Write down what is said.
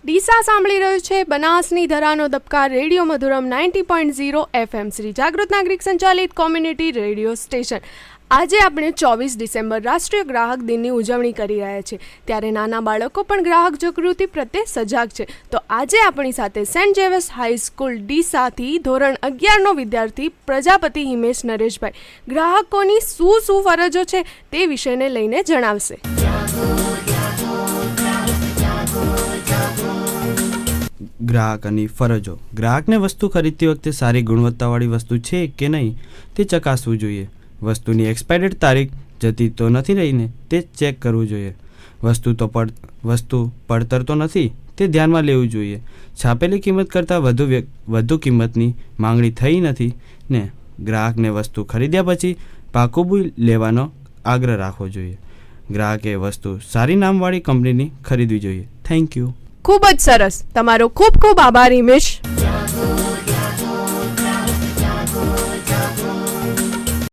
ડીસા સાંભળી રહ્યું છે બનાસની ધરાનો દબકાર રેડિયો મધુરમ 90.0 FM શ્રી જાગૃત નાગરિક સંચાલિત કોમ્યુનિટી રેડિયો સ્ટેશન. આજે આપણે 24 ડિસેમ્બર રાષ્ટ્રીય ગ્રાહક દિનની ઉજવણી કરી રહ્યા છીએ. ત્યારે નાના બાળકો પણ ગ્રાહક જાગૃતિ પ્રત્યે સજાગ છે. તો આજે આપણી સાથે સેન્ટ ઝેવિયર્સ હાઈસ્કૂલ ડીસાથી ધોરણ 11નો વિદ્યાર્થી પ્રજાપતિ હિમેશ નરેશભાઈ ગ્રાહકોની શું ફરજો છે તે વિષયને લઈને જણાવશે. ગ્રાહકની ફરજો. ગ્રાહકને વસ્તુ ખરીદતી વખતે સારી ગુણવત્તાવાળી વસ્તુ છે કે નહીં તે ચકાસવું જોઈએ. વસ્તુની એક્સપાયર્ડ તારીખ જતી તો નથી રહીને તે ચેક કરવું જોઈએ. વસ્તુ પડતર તો નથી તે ધ્યાનમાં લેવું જોઈએ. છાપેલી કિંમત કરતાં વધુ કિંમતની માંગણી થઈ નથી ને ગ્રાહકને વસ્તુ ખરીદ્યા પછી પાકું બિલ લેવાનો આગ્રહ રાખવો જોઈએ. ગ્રાહકે વસ્તુ સારી નામવાળી કંપનીની ખરીદવી જોઈએ. Thank you. ખૂબ જ સરસ. તમારો ખૂબ ખૂબ આભાર હિમેશ.